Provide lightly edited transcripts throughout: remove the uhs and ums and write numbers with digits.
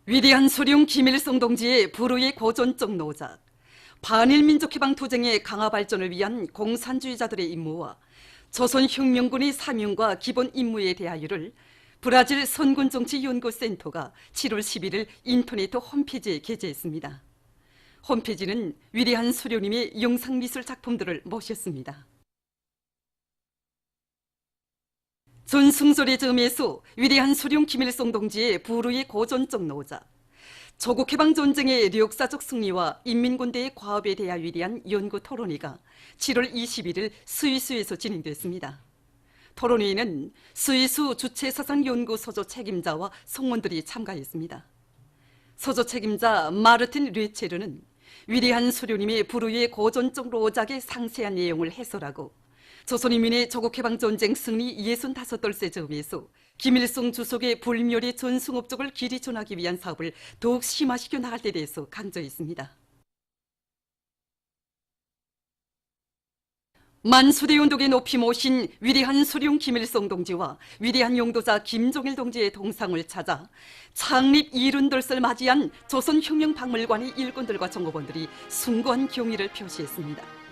위대한 소룡 김일성 동지의 불후의 고전적 노작, 반일민족해방 투쟁의 강화 발전을 위한 공산주의자들의 임무와 조선혁명군의 사명과 기본 임무에 대하여를 브라질 선군정치연구센터가 7월 11일 인터넷 홈페이지에 게재했습니다. 홈페이지는 위대한 소룡님의 영상미술 작품들을 모셨습니다. 전승절의 점에서 위대한 소룡 김일성 동지의 불후의 고전적 노작, 조국해방전쟁의 역사적 승리와 인민군대의 과업에 대한 위대한 연구 토론회가 7월 21일 스위스에서 진행됐습니다. 토론회에는 스위스 주체사상연구소조 책임자와 성원들이 참가했습니다. 소조 책임자 마르틴 르체르는 위대한 소룡님의 불후의 고전적 노작의 상세한 내용을 해설하고 조선인민의 조국해방전쟁 승리 65돌세 점에서 김일성 주석의 불멸의 전승업적을 길이 전하기 위한 사업을 더욱 심화시켜 나갈 데 대해서 강조했습니다. 만수대운동에 높이 모신 위대한 소룡 김일성 동지와 위대한 용도자 김종일 동지의 동상을 찾아 창립 70돌을 맞이한 조선혁명박물관의 일꾼들과 정보원들이 숭고한 경의를 표시했습니다.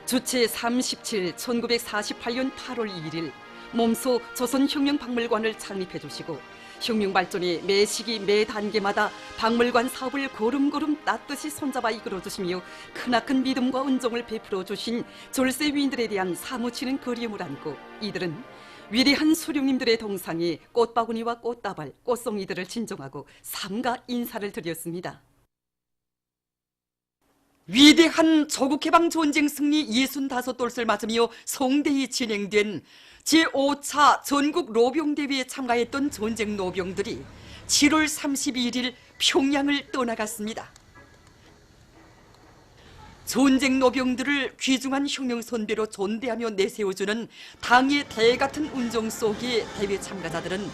주체 37, 1948년 8월 2일 몸소 조선혁명박물관을 창립해 주시고 혁명 발전의 매 시기 매 단계마다 박물관 사업을 걸음걸음 떳떳이 손잡아 이끌어 주시며 크나큰 믿음과 은총을 베풀어 주신 졸세 위인들에 대한 사무치는 그리움을 안고 이들은 위대한 소룡님들의 동상에 꽃바구니와 꽃다발, 꽃송이들을 진정하고 삼가 인사를 드렸습니다. 위대한 조국해방 전쟁 승리 65돌을 맞으며 성대히 진행된 제5차 전국 로병대회에 참가했던 전쟁 노병들이 7월 31일 평양을 떠나갔습니다. 전쟁 노병들을 귀중한 혁명 선배로 존대하며 내세워주는 당의 대같은 운정 속에 대회 참가자들은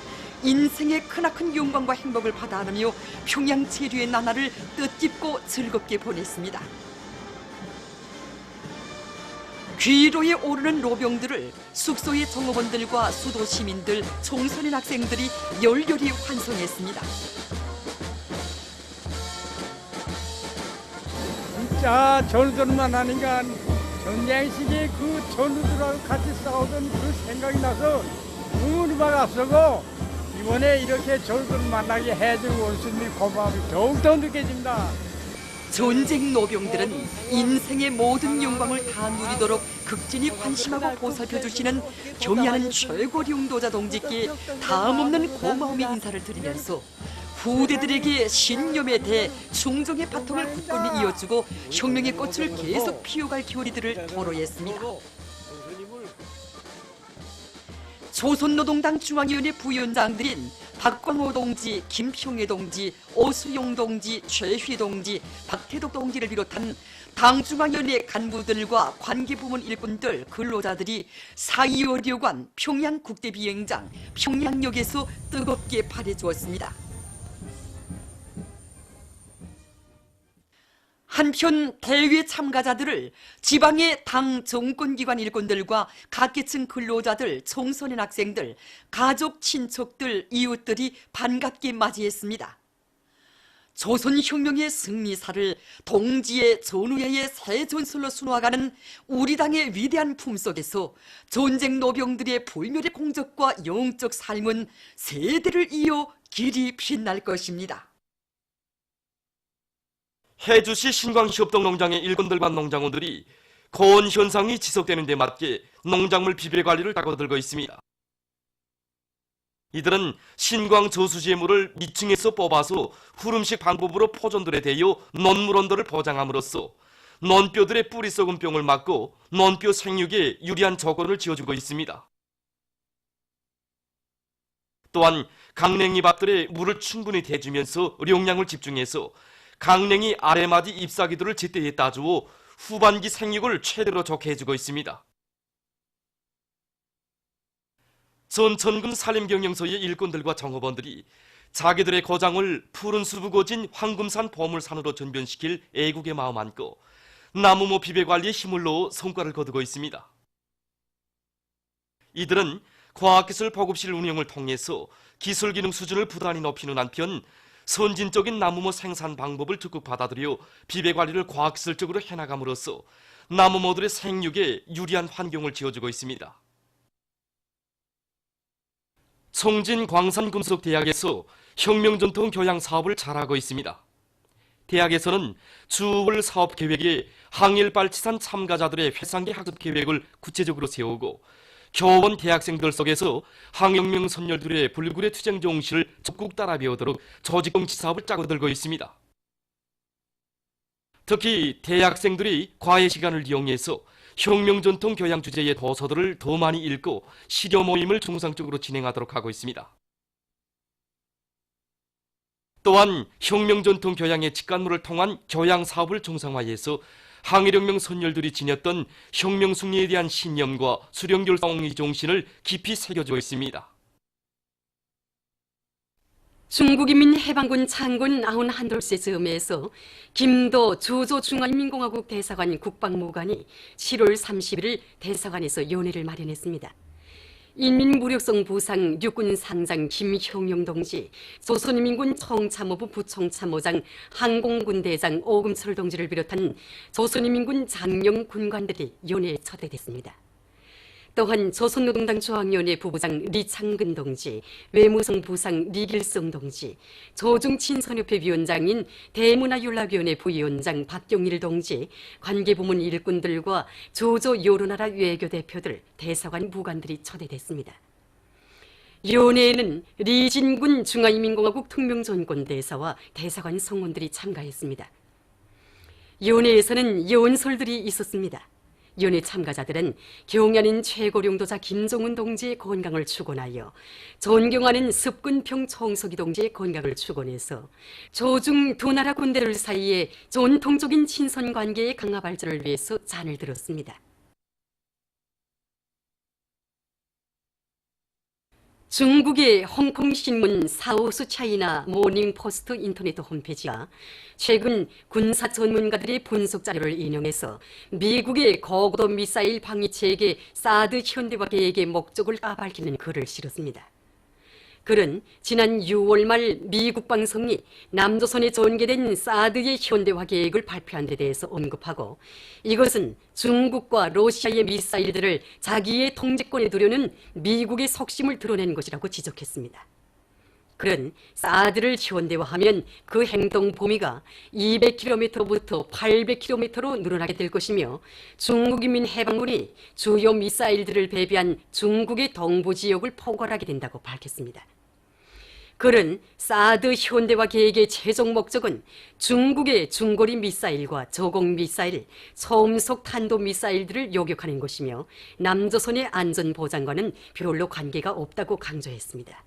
인생의 크나큰 영광과 행복을 받아 안으며 평양 체류의 나날을 뜻깊고 즐겁게 보냈습니다. 귀로에 오르는 로병들을 숙소의 종업원들과 수도 시민들, 청소년 학생들이 열렬히 환송했습니다. 진짜 전우들만 하니까 전쟁 시기에 그 전우들하고 같이 싸우던 그 생각이 나서 눈물이 막 앞서고 이번에 이렇게 전우들 만나게 해준 원수님이 고마움이 더욱더 느껴집니다. 전쟁 노병들은 인생의 모든 영광을 다 누리도록 극진히 관심하고 보살펴주시는 경의하는 최고 용도자 동지께 다음없는 고마움의 인사를 드리면서 후대들에게 신념에 대해 충정의 바통을 굳건히 이어주고 혁명의 꽃을 계속 피워갈 교리들을 토로했습니다. 조선노동당 중앙위원회 부위원장들인 박광호 동지, 김평애 동지, 오수용 동지, 최휘 동지, 박태덕 동지를 비롯한 당중앙위원회 간부들과 관계부문 일꾼들, 근로자들이 사이어료관, 평양국대비행장, 평양역에서 뜨겁게 발해주었습니다. 한편 대회 참가자들을 지방의 당 정권기관 일꾼들과 각계층 근로자들, 청소년 학생들, 가족, 친척들, 이웃들이 반갑게 맞이했습니다. 조선혁명의 승리사를 동지의 전우회의 새 전설로 수놓아가는 우리 당의 위대한 품속에서 전쟁 노병들의 불멸의 공적과 영적 삶은 세대를 이어 길이 빛날 것입니다. 해주시 신광시업동 농장의 일꾼들과 농장원들이 고온 현상이 지속되는 데 맞게 농작물 비배 관리를 다거들고 있습니다. 이들은 신광 저수지의 물을 미층에서 뽑아서 후름식 방법으로 포존들에 대여 논물 온도를 보장함으로써 논뼈들의 뿌리 썩은 병을 막고 논뼈 생육에 유리한 조건을 지어주고 있습니다. 또한 강냉이 밭들에 물을 충분히 대주면서 용량을 집중해서 강냉이 아래마디 잎사귀들을 제때에 따주어 후반기 생육을 최대로 좋게 해주고 있습니다. 전천금 산림경영소의 일꾼들과 정업원들이 자기들의 고장을 푸른 수부 고진 황금산 보물산으로 전변시킬 애국의 마음 안고 나무모 비배 관리에 힘을 넣어 성과를 거두고 있습니다. 이들은 과학기술 보급실 운영을 통해서 기술기능 수준을 부단히 높이는 한편 선진적인 나무모 생산 방법을 적극 받아들여 비배 관리를 과학기술적으로 해나감으로써 나무모들의 생육에 유리한 환경을 지어주고 있습니다. 청진광산금속대학에서 혁명전통 교양 사업을 잘하고 있습니다. 대학에서는 주월 사업 계획에 항일발치산 참가자들의 회상계 학습 계획을 구체적으로 세우고 교원 대학생들 속에서 항혁명 선열들의 불굴의 투쟁 정신을 적극 따라 배우도록 조직정치 사업을 짜고 들고 있습니다. 특히 대학생들이 과외 시간을 이용해서 혁명전통 교양 주제의 도서들을 더 많이 읽고 시려 모임을 정상적으로 진행하도록 하고 있습니다. 또한 혁명전통 교양의 직관물을 통한 교양 사업을 정상화해서 항일혁명 선열들이 지녔던 혁명 승리에 대한 신념과 수령결성의 정신을 깊이 새겨주고 있습니다. 중국인민 해방군 창군 91돌세 즈음에서 김도 주조 중화인민공화국 대사관 국방무관이 7월 30일 대사관에서 연회를 마련했습니다. 인민무력성 부상 육군 상장 김형용 동지, 조선인민군 청참모부 부총참모장 항공군대장 오금철 동지를 비롯한 조선인민군 장령 군관들이 연회에 초대됐습니다. 또한 조선노동당 중앙위원회 부부장 리창근 동지, 외무성 부상 리길성 동지, 조중친선협회 위원장인 대문화연락위원회 부위원장 박경일 동지, 관계부문 일꾼들과 조조 여러나라 외교 대표들, 대사관 무관들이 초대됐습니다. 연회에는 리진군 중화인민공화국 특명전권대사와 대사관 성원들이 참가했습니다. 연회에서는 연설들이 있었습니다. 연회 참가자들은 경연인 최고령도자 김종은 동지의 건강을 축원하여 존경하는 습근평 총석이 동지의 건강을 축원해서 조중 두 나라 군대들 사이에 전통적인 친선관계의 강화 발전을 위해서 잔을 들었습니다. 중국의 홍콩신문 사우스 차이나 모닝포스트 인터넷 홈페이지가 최근 군사 전문가들의 분석 자료를 인용해서 미국의 고고도 미사일 방위체계 사드 현대화 계획의 목적을 까발키는 글을 실었습니다. 글은 지난 6월 말 미국 방송이 남조선에 전개된 사드의 현대화 계획을 발표한 데 대해서 언급하고 이것은 중국과 러시아의 미사일들을 자기의 통제권에 두려는 미국의 속심을 드러낸 것이라고 지적했습니다. 글은 사드를 현대화하면 그 행동 범위가 200km부터 800km로 늘어나게 될 것이며 중국인민 해방군이 주요 미사일들을 배비한 중국의 동부 지역을 포괄하게 된다고 밝혔습니다. 글은 사드 현대화 계획의 최종 목적은 중국의 중거리 미사일과 저공 미사일, 초음속 탄도 미사일들을 요격하는 것이며 남조선의 안전 보장과는 별로 관계가 없다고 강조했습니다.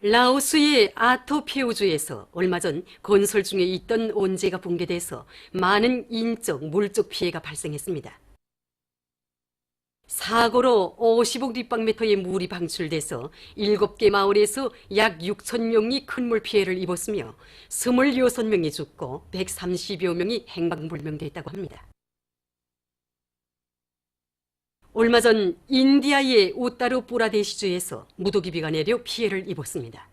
라오스의 아토피우주에서 얼마 전 건설 중에 있던 원재가 붕괴돼서 많은 인적, 물적 피해가 발생했습니다. 사고로 50억立方미터의 물이 방출돼서 7개 마을에서 약 6천 명이 큰 물 피해를 입었으며 26명이 죽고 130여 명이 행방불명됐다고 합니다. 얼마 전 인디아의 우따르 뿌라데시주에서 무더기비가 내려 피해를 입었습니다.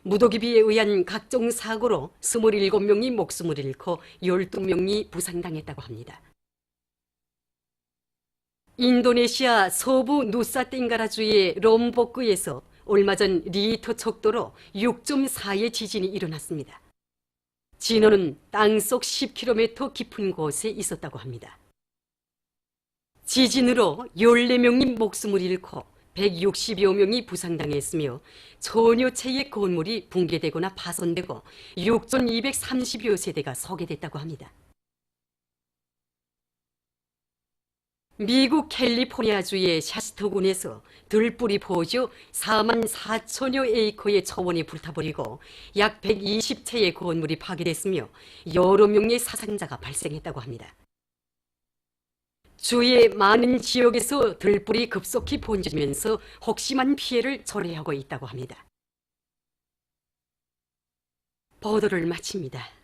무더기비에 의한 각종 사고로 27명이 목숨을 잃고 12명이 부상당했다고 합니다. 인도네시아 서부 누사땡가라주의 롬보크에서 얼마 전 리히터 척도로 6.4의 지진이 일어났습니다. 진원은 땅속 10km 깊은 곳에 있었다고 합니다. 지진으로 14명이 목숨을 잃고 160여 명이 부상당했으며 천여 채의 건물이 붕괴되거나 파손되고 6,230여 세대가 소개됐다고 합니다. 미국 캘리포니아주의 샤스터군에서 들뿌리 포조 4만 4천여 에이커의 초원이 불타버리고 약 120채의 건물이 파괴됐으며 여러 명의 사상자가 발생했다고 합니다. 주의 많은 지역에서 들불이 급속히 번지면서 혹심한 피해를 초래하고 있다고 합니다. 보도를 마칩니다.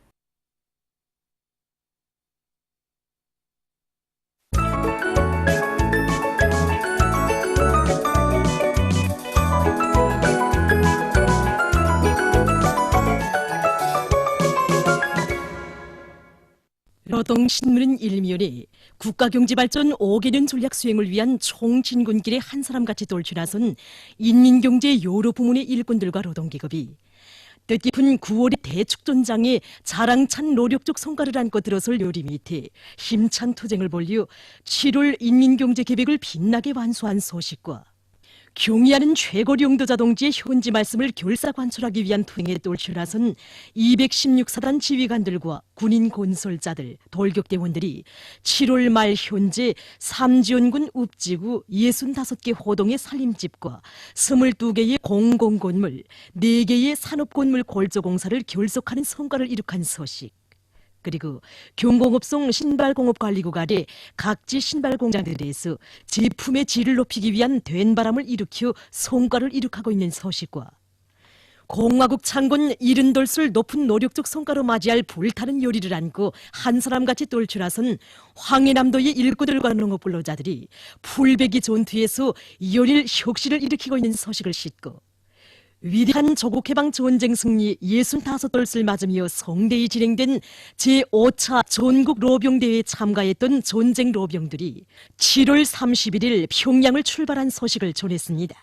여동신문은 일면에 국가경제발전 5개년 전략 수행을 위한 총진군길에 한 사람같이 돌출나선 인민경제 여러 부문의 일꾼들과 노동계급이 뜻깊은 9월의 대축전장에 자랑찬 노력적 성과를 안고 들어설 요리 밑에 힘찬 투쟁을 벌여 7월 인민경제계획을 빛나게 완수한 소식과 경의하는 최고리 용도자 동지의 현지 말씀을 결사관철하기 위한 투쟁에 똘출나선 216사단 지휘관들과 군인 건설자들, 돌격대원들이 7월 말 현재 삼지연군 읍지구 65개 호동의 살림집과 22개의 공공건물, 4개의 산업건물 골조공사를 결속하는 성과를 이룩한 소식. 그리고 경공업송 신발공업관리국 아래 각지 신발공장들에서 제품의 질을 높이기 위한 된바람을 일으켜 성과를 이룩하고 있는 소식과 공화국 창건 70돌술 높은 노력적 성과로 맞이할 불타는 요리를 안고 한 사람같이 똘출나선 황해남도의 일꾼들과 농업근로자들이 풀베기 전투에서 열일 혁신을 일으키고 있는 소식을 싣고 위대한 조국해방 전쟁 승리 65돌을 맞으며 성대히 진행된 제5차 전국 로병대회에 참가했던 전쟁 로병들이 7월 31일 평양을 출발한 소식을 전했습니다.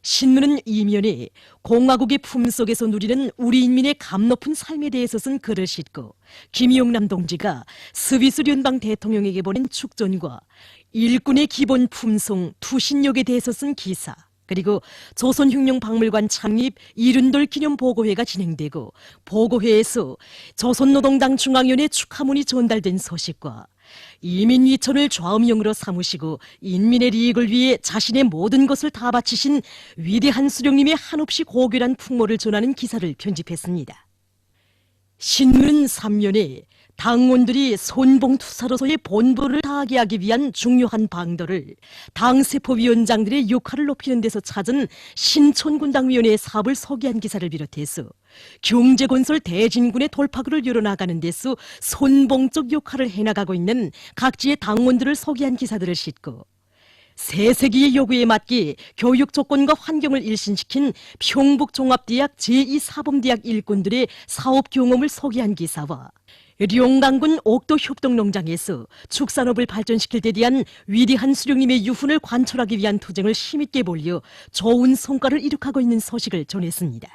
신문은 이면에 공화국의 품속에서 누리는 우리 인민의 값높은 삶에 대해서 쓴 글을 싣고 김용남 동지가 스위스聯邦 대통령에게 보낸 축전과 일꾼의 기본 품성 투신력에 대해서 쓴 기사, 그리고 조선혁명박물관 창립 70돌 기념 보고회가 진행되고 보고회에서 조선노동당 중앙위원회 축하문이 전달된 소식과 이민위천을 좌음용으로 삼으시고 인민의 리익을 위해 자신의 모든 것을 다 바치신 위대한 수령님의 한없이 고결한 풍모를 전하는 기사를 편집했습니다. 신문 3면에 당원들이 손봉투사로서의 본분을 다하게 하기 위한 중요한 방도를 당세포위원장들의 역할을 높이는 데서 찾은 신촌군당위원회의 사업을 소개한 기사를 비롯해서 경제건설 대진군의 돌파구를 열어나가는 데서 손봉적 역할을 해나가고 있는 각지의 당원들을 소개한 기사들을 싣고 새세기의 요구에 맞게 교육 조건과 환경을 일신시킨 평북종합대학 제2사범대학 일꾼들의 사업 경험을 소개한 기사와 룡강군 옥도 협동농장에서 축산업을 발전시킬 데 대한 위대한 수령님의 유훈을 관철하기 위한 투쟁을 힘있게 벌여 좋은 성과를 이룩하고 있는 소식을 전했습니다.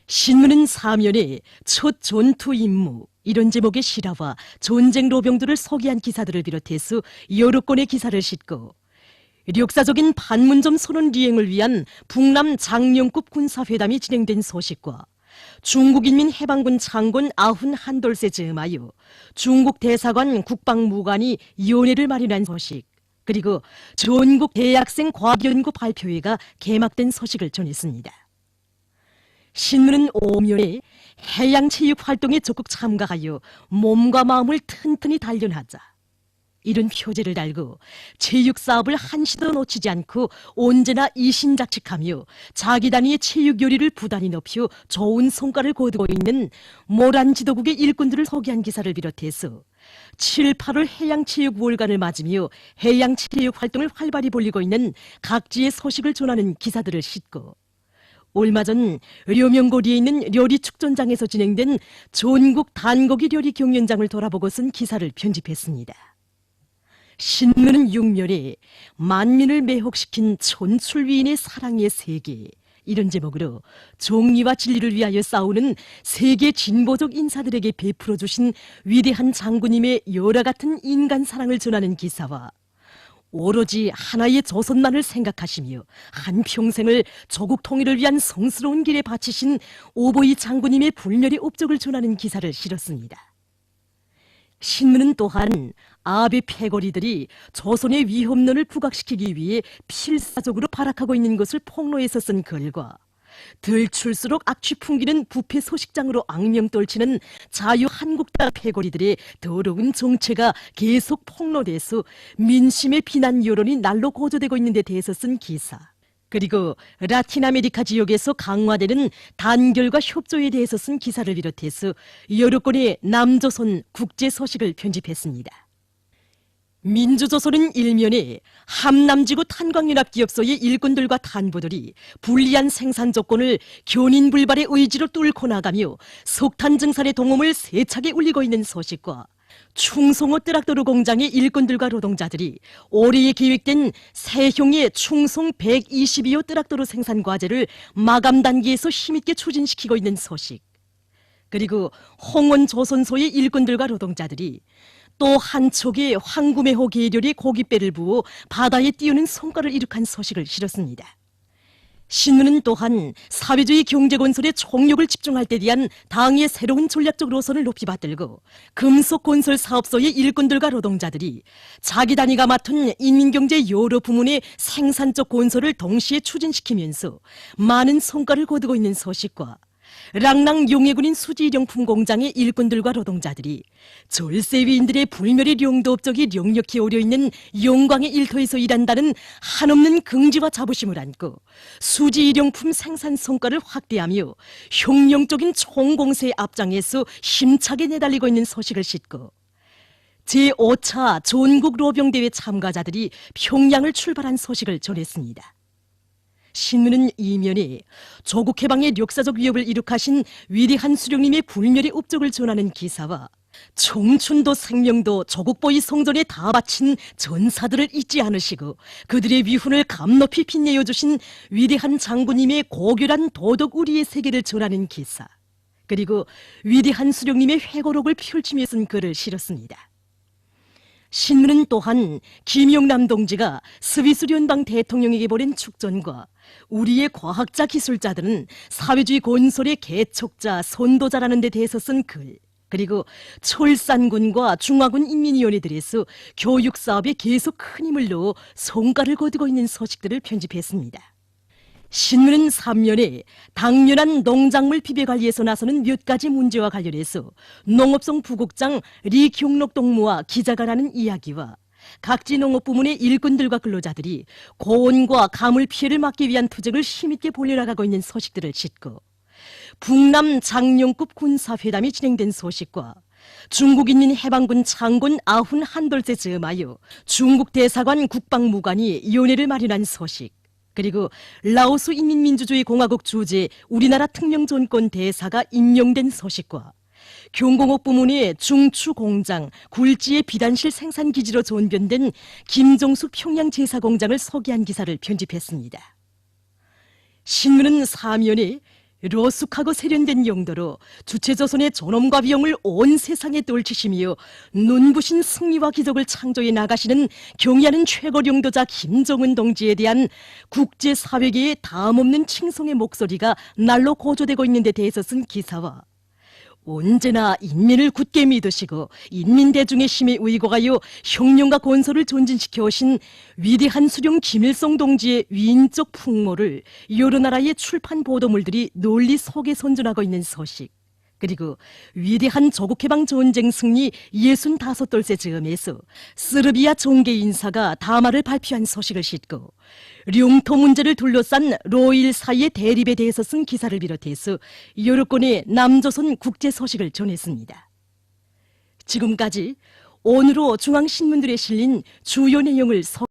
신문은 사면에 첫 전투 임무 이런 제목의 실화와 전쟁 로병들을 소개한 기사들을 비롯해서 여러 건의 기사를 싣고 역사적인 판문점 선언 리행을 위한 북남 장령급 군사회담이 진행된 소식과 중국인민해방군 창건 91돌세 즈음하여 중국 대사관 국방무관이 위원회를 마련한 소식, 그리고 전국 대학생 과학연구 발표회가 개막된 소식을 전했습니다. 신문은 오면에 해양체육활동에 적극 참가하여 몸과 마음을 튼튼히 단련하자, 이런 표제를 달고 체육사업을 한시도 놓치지 않고 언제나 이신작직하며 자기 단위의 체육 요리를 부단히 높여 좋은 성과를 거두고 있는 모란지도국의 일꾼들을 소개한 기사를 비롯해서 7, 8월 해양체육월간을 맞으며 해양체육 활동을 활발히 벌이고 있는 각지의 소식을 전하는 기사들을 싣고 얼마 전 려명거리에 있는 려리축전장에서 진행된 전국 단고기 려리 경연장을 돌아보고 쓴 기사를 편집했습니다. 신문은 6면에 만민을 매혹시킨 촌출위인의 사랑의 세계, 이런 제목으로 정의와 진리를 위하여 싸우는 세계 진보적 인사들에게 베풀어 주신 위대한 장군님의 열화 같은 인간 사랑을 전하는 기사와 오로지 하나의 조선만을 생각하시며 한평생을 조국 통일을 위한 성스러운 길에 바치신 오보이 장군님의 불멸의 업적을 전하는 기사를 실었습니다. 신문은 또한 아베 패거리들이 조선의 위협론을 부각시키기 위해 필사적으로 발악하고 있는 것을 폭로해서 쓴 글과 들출수록 악취 풍기는 부패 소식장으로 악명 떨치는 자유한국당 패거리들의 더러운 정체가 계속 폭로돼서 민심의 비난 여론이 날로 고조되고 있는 데 대해서 쓴 기사, 그리고 라틴 아메리카 지역에서 강화되는 단결과 협조에 대해서 쓴 기사를 비롯해서 여러 건의 남조선 국제 소식을 편집했습니다. 민주조선은 일면에 함남지구 탄광연합기업소의 일꾼들과 탄부들이 불리한 생산 조건을 견인불발의 의지로 뚫고 나가며 석탄 증산의 동음을 세차게 울리고 있는 소식과 충성호 뜨락도로 공장의 일꾼들과 노동자들이 올해에 계획된 세형의 충성 122호 뜨락도로 생산 과제를 마감 단계에서 힘있게 추진시키고 있는 소식. 그리고 홍원 조선소의 일꾼들과 노동자들이 또 한 척의 황구매호 계렬의 고깃배를 부어 바다에 띄우는 성과를 이룩한 소식을 실었습니다. 신문은 또한 사회주의 경제건설에 총력을 집중할 때 대한 당의 새로운 전략적 노선을 높이 받들고 금속건설 사업소의 일꾼들과 노동자들이 자기 단위가 맡은 인민경제 여러 부문의 생산적 건설을 동시에 추진시키면서 많은 성과를 거두고 있는 소식과 랑랑 용해군인 수지일용품 공장의 일꾼들과 노동자들이 절세위인들의 불멸의 용도 업적이 역력히 오려있는 영광의 일터에서 일한다는 한없는 긍지와 자부심을 안고 수지일용품 생산 성과를 확대하며 혁명적인 총공세의 앞장에서 힘차게 내달리고 있는 소식을 싣고 제5차 전국 로병대회 참가자들이 평양을 출발한 소식을 전했습니다. 신문은 이면에 조국 해방의 역사적 위협을 이룩하신 위대한 수령님의 불멸의 업적을 전하는 기사와 청춘도 생명도 조국보위 성전에 다 바친 전사들을 잊지 않으시고 그들의 위훈을 감높이 빛내어 주신 위대한 장군님의 고결한 도덕 우리의 세계를 전하는 기사, 그리고 위대한 수령님의 회고록을 펼치며 쓴 글을 실었습니다. 신문은 또한 김용남 동지가 스위스 연방 대통령에게 보낸 축전과 우리의 과학자 기술자들은 사회주의 건설의 개척자, 선도자라는 데 대해서 쓴 글, 그리고 철산군과 중화군 인민위원회들에서 교육사업에 계속 큰 힘을 넣어 성과를 거두고 있는 소식들을 편집했습니다. 신문은 3면에 당면한 농작물 비배관리에서 나서는 몇 가지 문제와 관련해서 농업성 부국장 리경록 동무와 기자가 나눈 이야기와 각지 농업부문의 일꾼들과 근로자들이 고온과 가물 피해를 막기 위한 투쟁을 힘있게 벌여나가고 있는 소식들을 싣고 북남 장령급 군사회담이 진행된 소식과 중국인민 해방군 장군 아훈 한돌세 즈음하여 중국 대사관 국방무관이 연회를 마련한 소식, 그리고 라오스 인민민주주의 공화국 주재 우리나라 특명전권 대사가 임명된 소식과 경공업 부문의 중추공장 굴지의 비단실 생산기지로 전변된 김정숙 평양제사공장을 소개한 기사를 편집했습니다. 신문은 4면에 로숙하고 세련된 용도로 주체조선의 존엄과 비용을 온 세상에 떨치시며 눈부신 승리와 기적을 창조해 나가시는 경의하는 최고領導자 김정은 동지에 대한 국제사회계의 다음없는 칭송의 목소리가 날로 고조되고 있는 데 대해서 쓴 기사와 언제나 인민을 굳게 믿으시고 인민대중의 힘에 의거하여 혁명과 건설을 전진시켜 오신 위대한 수령 김일성 동지의 위인적 풍모를 여러 나라의 출판 보도물들이 널리 소개 선전하고 있는 소식, 그리고 위대한 조국해방 전쟁 승리 65돌세 즈음에서 스르비아 정계 인사가 담화를 발표한 소식을 싣고 룡토 문제를 둘러싼 로일 사이의 대립에 대해서 쓴 기사를 비롯해서 여러 건의 남조선 국제 소식을 전했습니다. 지금까지 오늘로 중앙신문들에 실린 주요 내용을